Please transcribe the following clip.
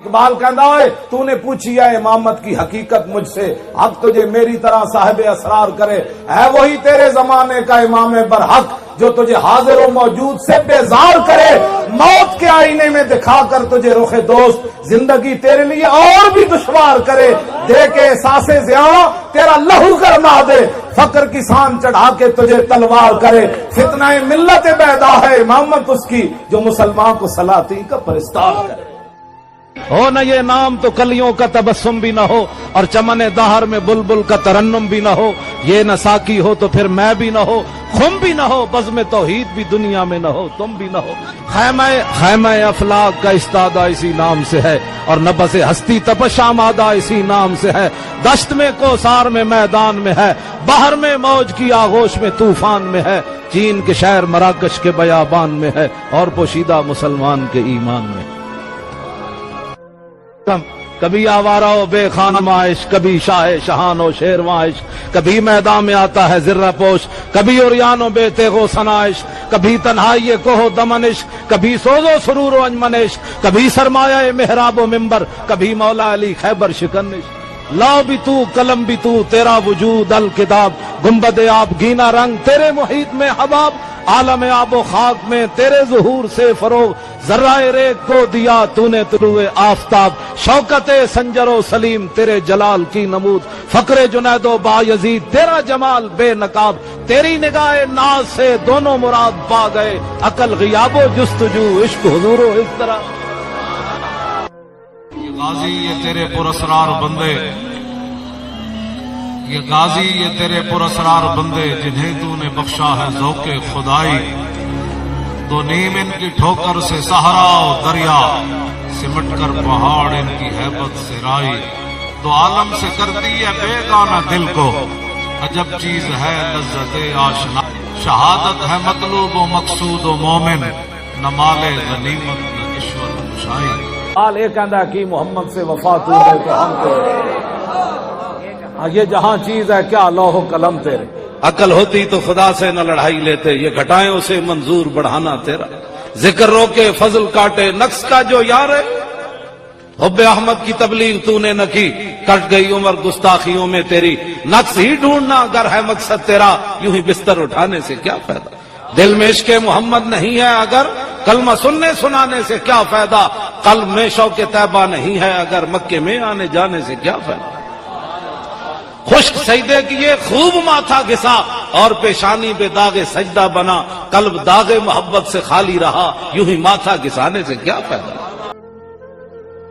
اقبال کہندا ہے تو نے پوچھی ہے امامت کی حقیقت مجھ سے، حق تجھے میری طرح صاحب اسرار کرے، ہے وہی تیرے زمانے کا امام برحق جو تجھے حاضر و موجود سے بیزار کرے، موت کے آئینے میں دکھا کر تجھے رخ دوست زندگی تیرے لیے اور بھی دشوار کرے، دے کے احساس زیاں تیرا لہو گرما دے، فقر کی سان چڑھا کے تجھے تلوار کرے، فتنہ ملت بیدا ہے امامت اس کی جو مسلمان کو سلاطین کا پرستار کرے۔ ہو نہ یہ نام تو کلیوں کا تبسم بھی نہ ہو، اور چمن دہر میں بلبل کا ترنم بھی نہ ہو، یہ نہ ساقی ہو تو پھر میں بھی نہ ہو، خم بھی نہ ہو، بزم توحید بھی دنیا میں نہ ہو، تم بھی نہ ہو۔ خیمہ افلاق کا استادہ اسی نام سے ہے، اور نبض ہستی تپش آمادہ اسی نام سے ہے، دشت میں کوثار میں میدان میں ہے، بحر میں موج کی آغوش میں طوفان میں ہے، چین کے شہر مراکش کے بیابان میں ہے، اور پوشیدہ مسلمان کے ایمان میں۔ کبھی آوارہ و بے خانم عشق، کبھی شاہ شہان و شیرواں عشق، کبھی میدان میں آتا ہے زرہ پوش، کبھی عریان و بے تیغ و ثنا عشق، کبھی تنہائی کوہ و دمن عشق، کبھی سوز و سرور و انجمن عشق، کبھی سرمایہ محراب و منبر، کبھی مولا علی خیبر شکن عشق۔ لا بھی تو قلم بھی تو، تیرا وجود الکتاب، گنبد آب گینا رنگ تیرے محیط میں حباب، عالم آب و خاک میں تیرے ظہور سے فروغ، ذرہ ریگ کو دیا تو نے طلوع آفتاب، شوکت سنجر و سلیم تیرے جلال کی نمود، فقر جنید و بایزید تیرا جمال بے نقاب، تیری نگاہ ناز سے دونوں مراد پا گئے، عقل غیاب و جستجو عشق حضور و اس طرح۔ یہ غازی یہ تیرے پراسرار بندے، یہ غازی یہ تیرے پراسرار بندے، جنہیں تو نے بخشا ہے ذوق خدائی، دو نیم ان کی ٹھوکر سے صحرا و دریا، سمٹ کر پہاڑ ان کی ہیبت سے رائی، دو عالم سے کر دی ہے بیگانہ دل کو، عجب چیز ہے لذت آشنا، شہادت ہے مطلوب و مقصود و مومن، نہ مال غنیمت نہ کشور کشائی۔ حال ایک کہندا کہ محمد سے وفا تو ہے تو ہم تیرے، یہ جہاں چیز ہے کیا لوح و قلم تیرے، عقل ہوتی تو خدا سے نہ لڑائی لیتے، یہ گھٹائیں اسے منظور بڑھانا تیرا، ذکر روکے فضل کاٹے نقص کا جو یار ہے، حب احمد کی تبلیغ تو نے نہ کی، کٹ گئی عمر گستاخیوں میں تیری، نقص ہی ڈھونڈنا اگر ہے مقصد تیرا، یوں ہی بستر اٹھانے سے کیا فائدہ، دل میں عشق محمد نہیں ہے اگر، کلمہ سننے سنانے سے کیا فائدہ، قلب میں شوق طیبہ نہیں ہے اگر، مکے میں آنے جانے سے کیا فائدہ، خشک سجدے کیے خوب ماتھا گھسا، اور پیشانی بے داغ سجدہ بنا، قلب داغ محبت سے خالی رہا، یوں ہی ماتھا گھسانے سے کیا فائدہ۔